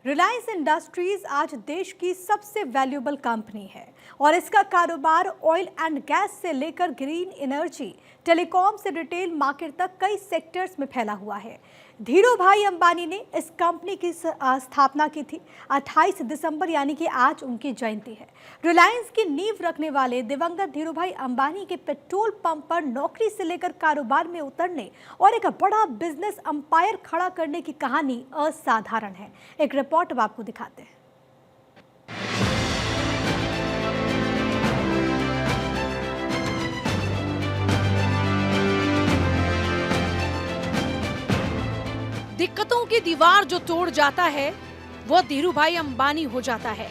Reliance industries आज देश की सबसे वैल्यूएबल कंपनी है और इसका कारोबार ऑयल एंड गैस से लेकर ग्रीन एनर्जी, टेलीकॉम से रिटेल मार्केट तक कई सेक्टर्स में फैला हुआ है। धीरूभाई अंबानी ने इस कंपनी की स्थापना की थी। 28 दिसंबर यानी कि आज उनकी जयंती है। रिलायंस की नींव रखने वाले दिवंगत धीरूभाई अंबानी के पेट्रोल पंप पर नौकरी से लेकर कारोबार में उतरने और एक बड़ा बिजनेस अंपायर खड़ा करने की कहानी असाधारण है। एक रिपोर्ट अब आपको दिखाते हैं। दिक्कतों की दीवार जो तोड़ जाता है वो धीरूभाई अंबानी हो जाता है।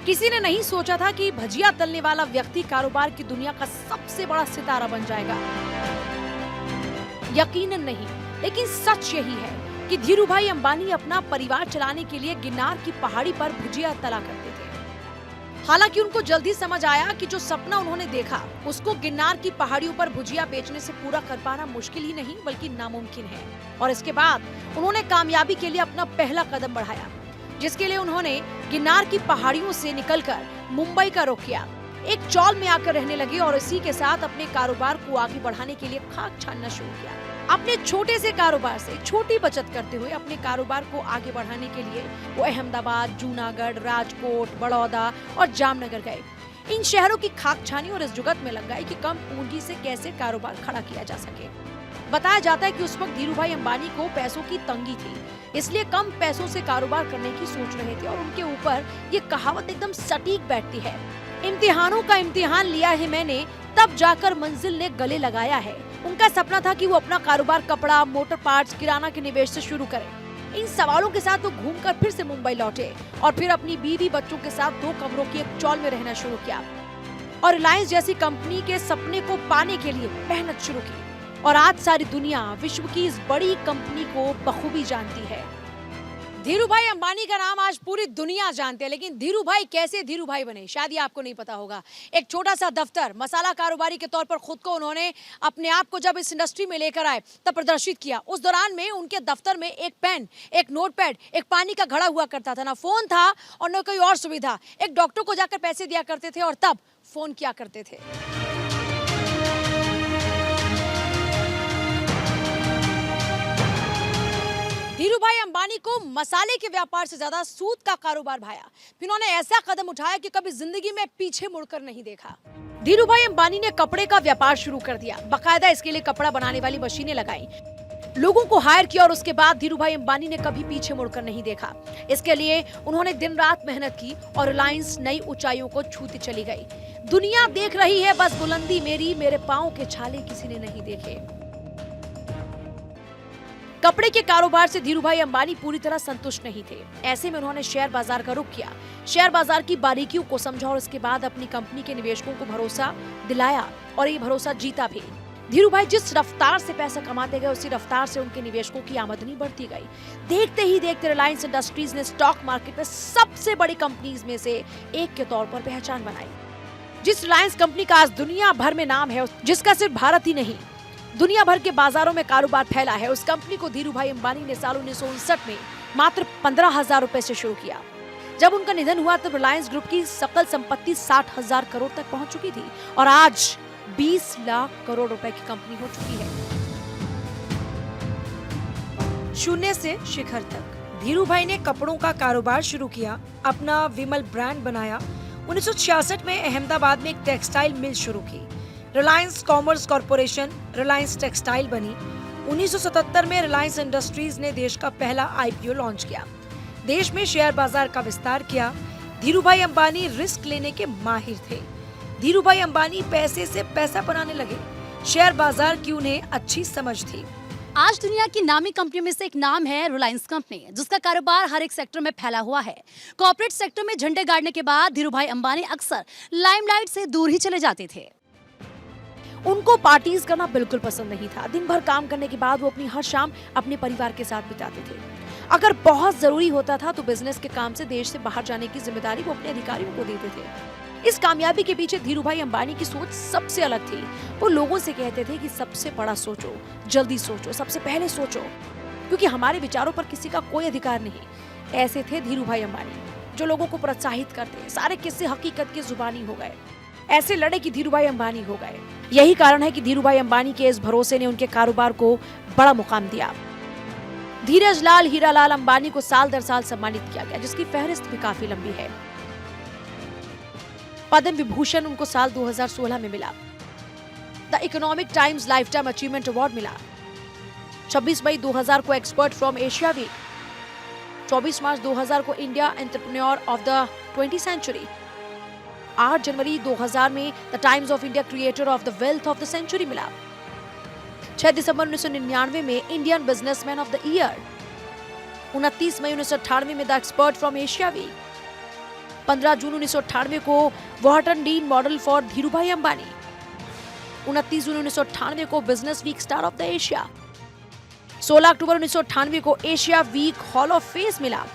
किसी ने नहीं सोचा था कि भजिया तलने वाला व्यक्ति कारोबार की दुनिया का सबसे बड़ा सितारा बन जाएगा। यकीनन नहीं, लेकिन सच यही है कि धीरूभाई अंबानी अपना परिवार चलाने के लिए गिरनार की पहाड़ी पर भुजिया तला करते थे। हालांकि उनको जल्दी समझ आया कि जो सपना उन्होंने देखा उसको गिरनार की पहाड़ियों पर भुजिया बेचने से पूरा कर पाना मुश्किल ही नहीं बल्कि नामुमकिन है। और इसके बाद उन्होंने कामयाबी के लिए अपना पहला कदम बढ़ाया, जिसके लिए उन्होंने गिरनार की पहाड़ियों से निकलकर मुंबई का रुख किया। एक चौल में आकर रहने लगे और इसी के साथ अपने कारोबार को आगे बढ़ाने के लिए खाक छानना शुरू किया। अपने छोटे से कारोबार से छोटी बचत करते हुए अपने कारोबार को आगे बढ़ाने के लिए वो अहमदाबाद, जूनागढ़, राजकोट, बड़ौदा और जामनगर गए। इन शहरों की खाक छानी और इस जुगत में लग गए कि कम पूंजी से कैसे कारोबार खड़ा किया जा सके। बताया जाता है कि उस वक्त धीरूभाई अंबानी को पैसों की तंगी थी, इसलिए कम पैसों से कारोबार करने की सोच रहे थे। और उनके ऊपर ये कहावत एकदम सटीक बैठती है, इम्तिहानों का इम्तिहान लिया है मैंने, तब जाकर मंजिल ने गले लगाया है। उनका सपना था कि वो अपना कारोबार कपड़ा, मोटर पार्ट्स, किराना के निवेश से शुरू करें। इन सवालों के साथ वो घूमकर फिर से मुंबई लौटे और फिर अपनी बीवी बच्चों के साथ 2 कमरों की एक चौल में रहना शुरू किया और रिलायंस जैसी कंपनी के सपने को पाने के लिए मेहनत शुरू की। और आज सारी दुनिया विश्व की इस बड़ी कंपनी को बखूबी जानती है। धीरूभाई अंबानी का नाम आज पूरी दुनिया जानते हैं, लेकिन धीरूभाई कैसे धीरूभाई बने शायद ये आपको नहीं पता होगा। एक छोटा सा दफ्तर, मसाला कारोबारी के तौर पर खुद को उन्होंने अपने आप को जब इस इंडस्ट्री में लेकर आए तब प्रदर्शित किया। उस दौरान में उनके दफ्तर में एक पेन, एक नोटपैड, एक पानी का घड़ा हुआ करता था। ना फोन था और न कोई और सुविधा। एक डॉक्टर को जाकर पैसे दिया करते थे और तब फोन किया करते थे। धीरूभाई अंबानी को मसाले के व्यापार से ज्यादा सूद का कारोबार भाया। फिर उन्होंने ऐसा कदम उठाया कि कभी जिंदगी में पीछे मुड़कर नहीं देखा। धीरूभाई अंबानी ने कपड़े का व्यापार शुरू कर दिया। बाकायदा इसके लिए कपड़ा बनाने वाली मशीनें लगाई, लोगों को हायर किया और उसके बाद धीरूभाई अंबानी ने कभी पीछे मुड़कर नहीं देखा। इसके लिए उन्होंने दिन रात मेहनत की और रिलायंस नई ऊंचाइयों को छूती चली गई। दुनिया देख रही है बस बुलंदी मेरी, मेरे पांव के छाले किसी ने नहीं देखे। कपड़े के कारोबार से धीरूभाई अंबानी पूरी तरह संतुष्ट नहीं थे। ऐसे में उन्होंने शेयर बाजार का रुख किया, शेयर बाजार की बारीकियों को समझा और इसके बाद अपनी कंपनी के निवेशकों को भरोसा दिलाया और ये भरोसा जीता भी। धीरूभाई जिस रफ्तार से पैसा कमाते गए उसी रफ्तार से उनके निवेशकों की आमदनी बढ़ती गई। देखते ही देखते रिलायंस इंडस्ट्रीज ने स्टॉक मार्केट में सबसे बड़ी कंपनीज में से एक के तौर पर पहचान बनाई। जिस रिलायंस कंपनी का आज दुनिया भर में नाम है, जिसका सिर्फ भारत ही नहीं दुनिया भर के बाजारों में कारोबार फैला है, उस कंपनी को धीरूभाई अंबानी ने साल 1959 में मात्र 15,000 रुपए से शुरू किया। जब उनका निधन हुआ तब रिलायंस ग्रुप की सकल संपत्ति 60,000 करोड़ तक पहुंच चुकी थी और आज 20 लाख करोड़ रुपए की कंपनी हो चुकी है। शून्य से शिखर तक धीरूभाई ने कपड़ों का कारोबार शुरू किया, अपना विमल ब्रांड बनाया। 1966 में अहमदाबाद में एक टेक्सटाइल मिल शुरू की, Reliance commerce corporation Reliance textile बनी। 1977 में रिलायंस इंडस्ट्रीज ने देश का पहला आईपीओ लॉन्च किया, देश में शेयर बाजार का विस्तार किया। धीरूभाई अंबानी रिस्क लेने के माहिर थे। धीरूभाई अंबानी पैसे से पैसा बनाने लगे। शेयर बाजार की उन्हें अच्छी समझ थी। आज दुनिया की नामी कंपनियों में से एक नाम है रिलायंस कंपनी, जिसका कारोबार हर एक सेक्टर में फैला हुआ है। कॉर्पोरेट सेक्टर में झंडे गाड़ने के बाद धीरूभाई अंबानी अक्सर लाइमलाइट से दूर ही चले जाते थे। उनको पार्टीज करना बिल्कुल पसंद नहीं था। दिन भर काम करने के बाद वो अपनी हर शाम अपने परिवार के साथ बिताते थे। अगर बहुत जरूरी होता था तो बिजनेस के काम से देश से बाहर जाने की जिम्मेदारी वो अपने अधिकारियों को देते थे। इस कामयाबी के पीछे धीरूभाई अंबानी की सोच सबसे अलग थी। वो लोगों से कहते थे कि सबसे बड़ा सोचो, जल्दी सोचो, सबसे पहले सोचो, क्योंकि हमारे विचारों पर किसी का कोई अधिकार नहीं। ऐसे थे धीरू भाई अंबानी, जो लोगों को प्रोत्साहित करते। सारे किस्से हकीकत की जुबानी हो गए। ऐसे लड़े कि धीरू भाई अंबानी हो गए। यही कारण है कि धीरू भाई अंबानी के इस भरोसे ने उनके कारोबार को बड़ा मुकाम दिया। धीरज लाल हीरालाल अंबानी को साल दर साल सम्मानित किया गया, जिसकी फहरिस्त भी काफी लंबी है। पद्म विभूषण उनको साल 2016 में मिला। The Economic Times lifetime achievement award मिला। 26 मई 2000 को एक्सपर्ट फ्रॉम एशिया वीक, 24 मार्च 2000 को India entrepreneur of the 20th century, 8 जनवरी 2000 में the Times of India creator of the wealth of the century मिला। 6 दिसंबर 1999 में Indian businessman of the year, 29 मई 1998 में the expert from Asia Week, 15 जून 1998 को Wharton dean model for Dhirubhai Ambani, 29 जून 1998 को Business Week star of the Asia, 16 अक्टूबर 1998 को Asia Week hall of fame मिला।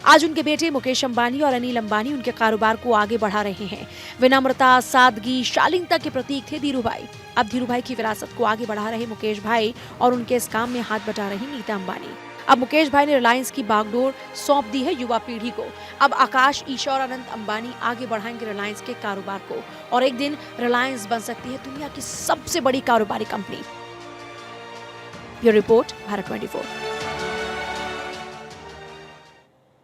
आज उनके बेटे मुकेश अंबानी और अनिल अंबानी उनके कारोबार को आगे बढ़ा रहे हैं। विनम्रता, सादगी, शालीनता के प्रतीक थे धीरू भाई। अब धीरू भाई की विरासत को आगे बढ़ा रहे मुकेश भाई और उनके इस काम में हाथ बटा रही नीता अंबानी। अब मुकेश भाई ने रिलायंस की बागडोर सौंप दी है युवा पीढ़ी को। अब आकाश, ईशा और अनंत अंबानी आगे बढ़ाएंगे रिलायंस के कारोबार को और एक दिन रिलायंस बन सकती है दुनिया की सबसे बड़ी कारोबारी कंपनी। Bureau report, Bharat 24।